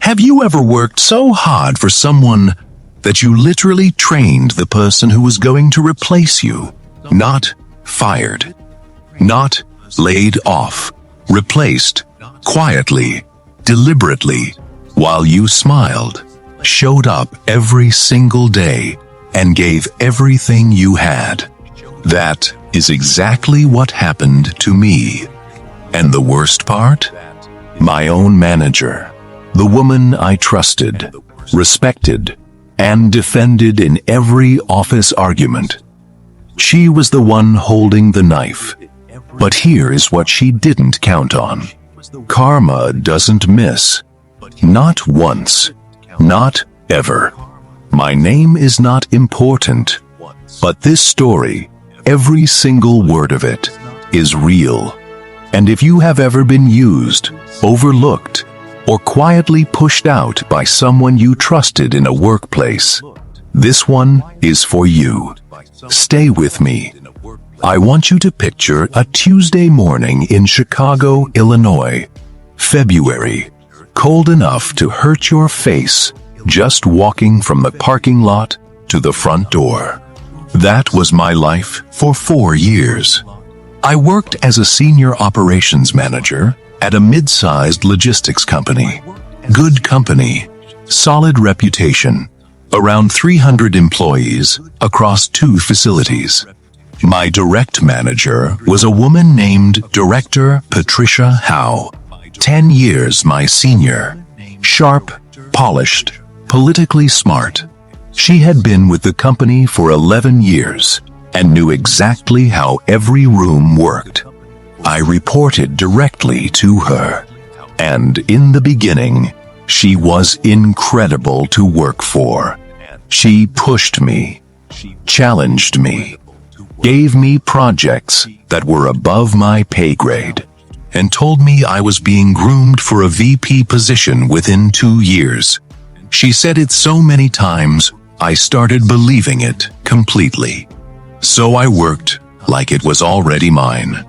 Have you ever worked so hard for someone that you literally trained the person who was going to replace you? Not fired, not laid off, replaced quietly, deliberately, while you smiled, showed up every single day, and gave everything you had. That is exactly what happened to me. And the worst part? My own manager, the woman I trusted, respected, and defended in every office argument. She was the one holding the knife. But here is what she didn't count on. Karma doesn't miss. Not once. Not ever. My name is not important. But this story, every single word of it, is real. And if you have ever been used, overlooked, or quietly pushed out by someone you trusted in a workplace, this one is for you. Stay with me. I want you to picture a Tuesday morning in Chicago, Illinois. February. Cold enough to hurt your face, just walking from the parking lot to the front door. That was my life for 4 years. I worked as a senior operations manager at a mid-sized logistics company. Good company, solid reputation, around 300 employees across 2 facilities. My direct manager was a woman named Director Patricia Howe, 10 years my senior, sharp, polished, politically smart. She had been with the company for 11 years and knew exactly how every room worked. I reported directly to her, and in the beginning, she was incredible to work for. She pushed me, challenged me, gave me projects that were above my pay grade, and told me I was being groomed for a VP position within 2 years. She said it so many times, I started believing it completely. So I worked like it was already mine.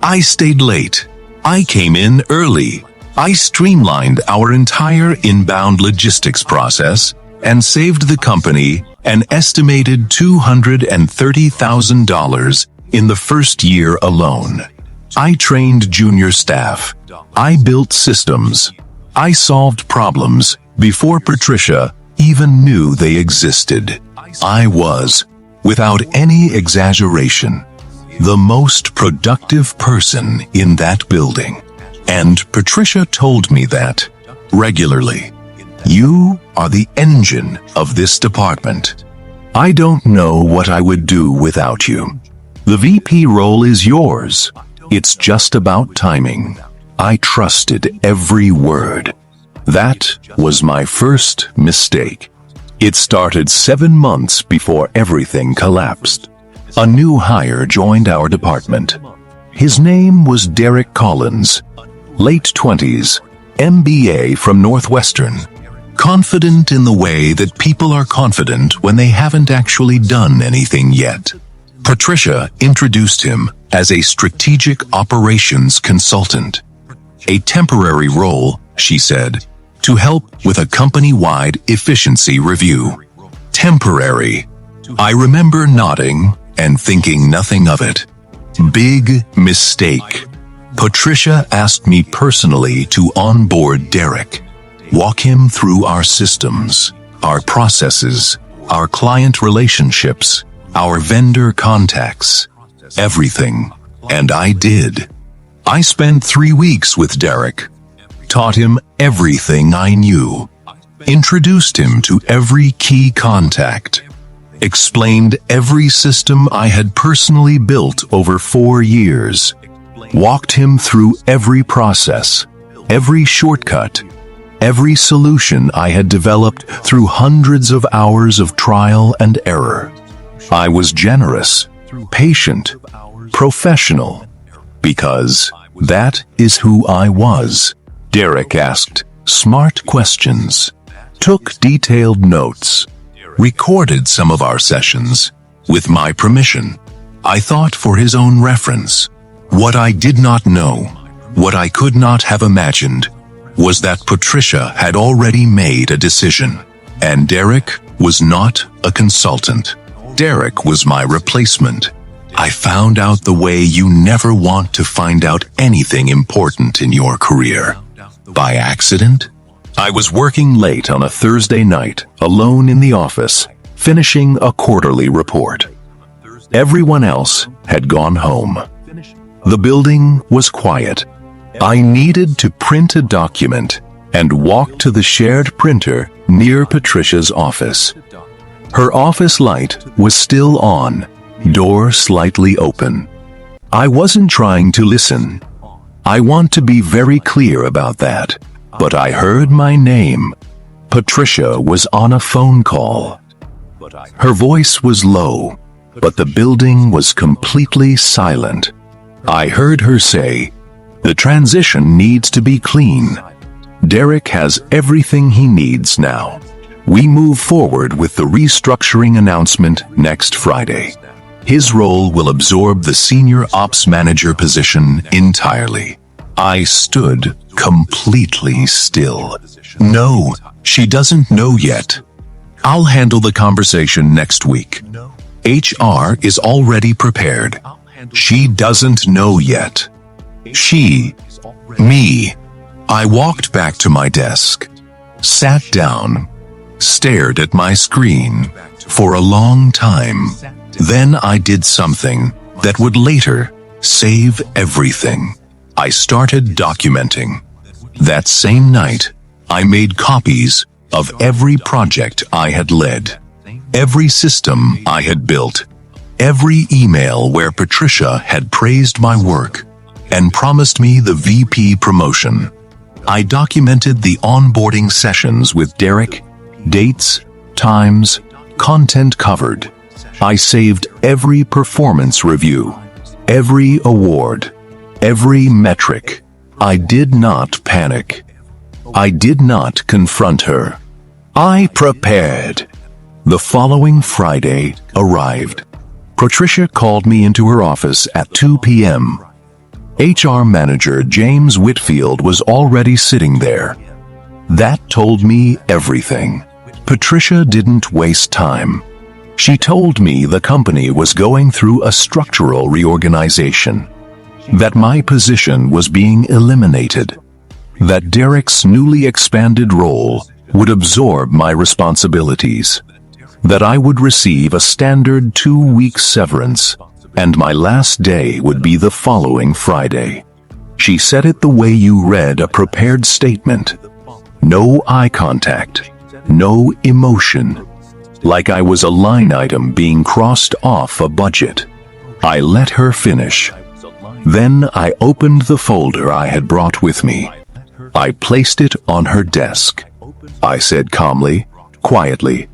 I stayed late. I came in early. I streamlined our entire inbound logistics process and saved the company an estimated $230,000 in the first year alone. I trained junior staff. I built systems. I solved problems before Patricia even knew they existed. I was, without any exaggeration, the most productive person in that building. And Patricia told me that regularly. You are the engine of this department. I don't know what I would do without you. The VP role is yours. It's just about timing. I trusted every word. That was my first mistake. It started 7 months before everything collapsed. A new hire joined our department. His name was Derek Collins, late 20s, MBA from Northwestern. Confident in the way that people are confident when they haven't actually done anything yet. Patricia introduced him as a strategic operations consultant. A temporary role, she said, to help with a company-wide efficiency review. Temporary. I remember nodding and thinking nothing of it. Big mistake. Patricia asked me personally to onboard Derek, walk him through our systems, our processes, our client relationships, our vendor contacts, everything. And I did. I spent 3 weeks with Derek, taught him everything I knew, introduced him to every key contact, explained every system I had personally built over 4 years, walked him through every process, every shortcut, every solution I had developed through hundreds of hours of trial and error. I was generous, patient, professional, because that is who I was. Derek asked smart questions, took detailed notes, recorded some of our sessions with my permission. I thought for his own reference. What I did not know, what I could not have imagined, was that Patricia had already made a decision, and Derek was not a consultant. Derek was my replacement. I found out the way you never want to find out anything important in your career. By accident? I was working late on a Thursday night, alone in the office, finishing a quarterly report. Everyone else had gone home. The building was quiet. I needed to print a document and walk to the shared printer near Patricia's office. Her office light was still on, door slightly open. I wasn't trying to listen. I want to be very clear about that, but I heard my name. Patricia was on a phone call. Her voice was low, but the building was completely silent. I heard her say, "The transition needs to be clean. Derek has everything he needs now. We move forward with the restructuring announcement next Friday. His role will absorb the senior ops manager position entirely." I stood completely still. No, she doesn't know yet. I'll handle the conversation next week. HR is already prepared. She doesn't know yet. Me. I walked back to my desk, sat down, stared at my screen for a long time. Then I did something that would later save everything. I started documenting. That same night, I made copies of every project I had led, every system I had built, every email where Patricia had praised my work and promised me the VP promotion. I documented the onboarding sessions with Derek, dates, times, content covered. I saved every performance review, every award, every metric. I did not panic. I did not confront her. I prepared. The following Friday arrived. Patricia called me into her office at 2 p.m. HR manager James Whitfield was already sitting there. That told me everything. Patricia didn't waste time. She told me the company was going through a structural reorganization, that my position was being eliminated, that Derek's newly expanded role would absorb my responsibilities, that I would receive a standard 2-week severance, and my last day would be the following Friday. She said it the way you read a prepared statement. No eye contact, no emotion, like I was a line item being crossed off a budget. I let her finish. Then I opened the folder I had brought with me. I placed it on her desk. I said calmly, quietly,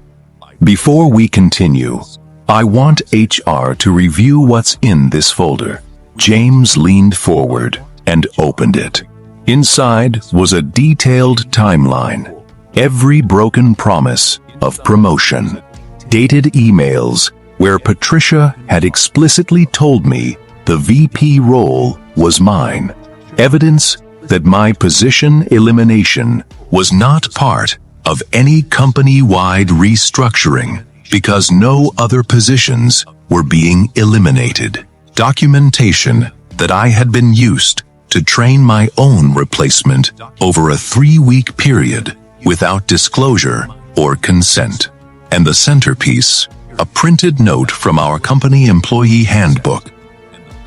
"Before we continue, I want HR to review what's in this folder." James leaned forward and opened it. Inside was a detailed timeline, every broken promise of promotion, dated emails where Patricia had explicitly told me the VP role was mine, evidence that my position elimination was not part of any company-wide restructuring because no other positions were being eliminated, documentation that I had been used to train my own replacement over a 3-week period without disclosure or consent, and the centerpiece, a printed note from our company employee handbook.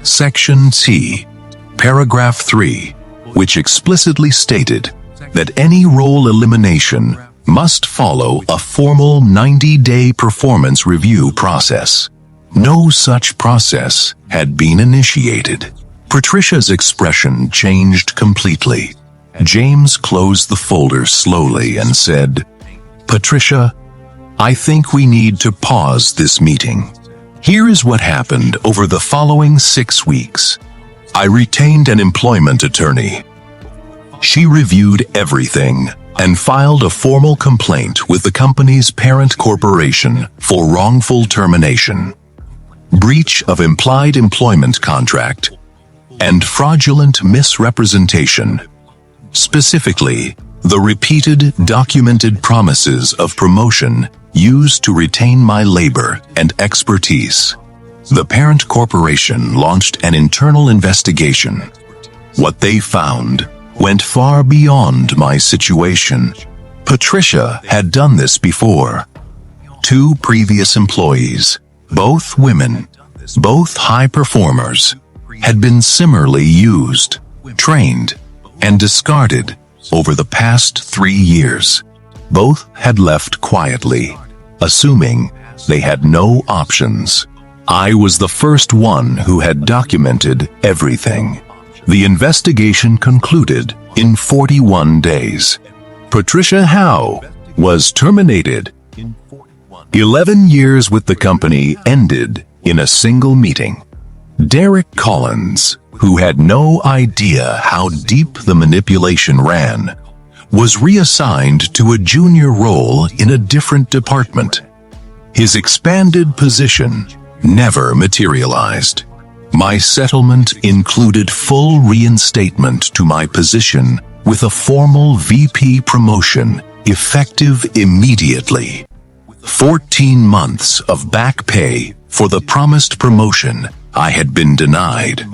Section C, paragraph 3, which explicitly stated that any role elimination must follow a formal 90-day performance review process. No such process had been initiated. Patricia's expression changed completely. James closed the folder slowly and said, "Patricia, I think we need to pause this meeting. Here is what happened over the following 6 weeks. I retained an employment attorney. She reviewed everything and filed a formal complaint with the company's parent corporation for wrongful termination, breach of implied employment contract, and fraudulent misrepresentation. Specifically, the repeated, documented promises of promotion used to retain my labor and expertise. The parent corporation launched an internal investigation. What they found went far beyond my situation. Patricia had done this before. 2 previous employees, both women, both high performers, had been similarly used, trained, and discarded over the past 3 years. Both had left quietly, assuming they had no options. I was the first one who had documented everything. The investigation concluded in 41 days. Patricia Howe was terminated. 11 years with the company ended in a single meeting. Derek Collins, who had no idea how deep the manipulation ran, was reassigned to a junior role in a different department. His expanded position never materialized. My settlement included full reinstatement to my position with a formal VP promotion effective immediately. 14 months of back pay for the promised promotion I had been denied,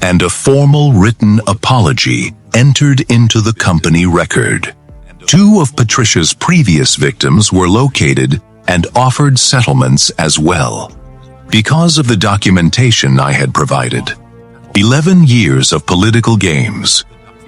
and a formal written apology entered into the company record. 2 of Patricia's previous victims were located and offered settlements as well. Because of the documentation I had provided. 11 years of political games.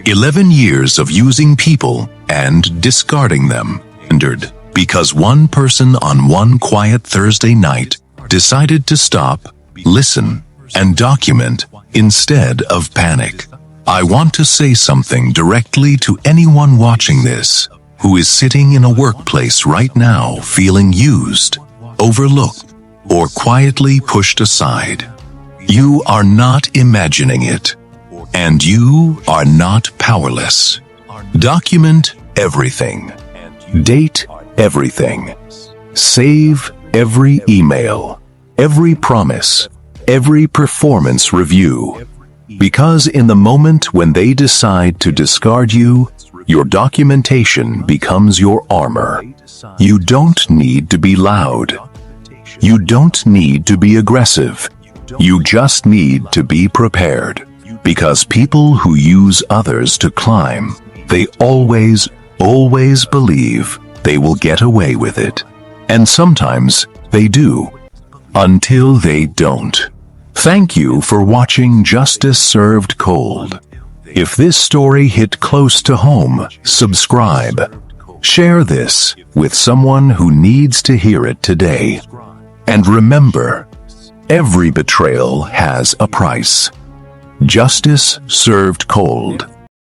11 years of using people and discarding them ended because one person on one quiet Thursday night decided to stop, listen, and document instead of panic. I want to say something directly to anyone watching this who is sitting in a workplace right now feeling used, overlooked, or quietly pushed aside. You are not imagining it, and you are not powerless. Document everything. Date everything. Save every email, every promise, every performance review. Because in the moment when they decide to discard you, your documentation becomes your armor. You don't need to be loud. You don't need to be aggressive. You just need to be prepared. Because people who use others to climb, they always believe they will get away with it. And sometimes they do. Until they don't. Thank you for watching Justice Served Cold. If this story hit close to home, subscribe. Share this with someone who needs to hear it today. And remember, every betrayal has a price. Justice Served Cold.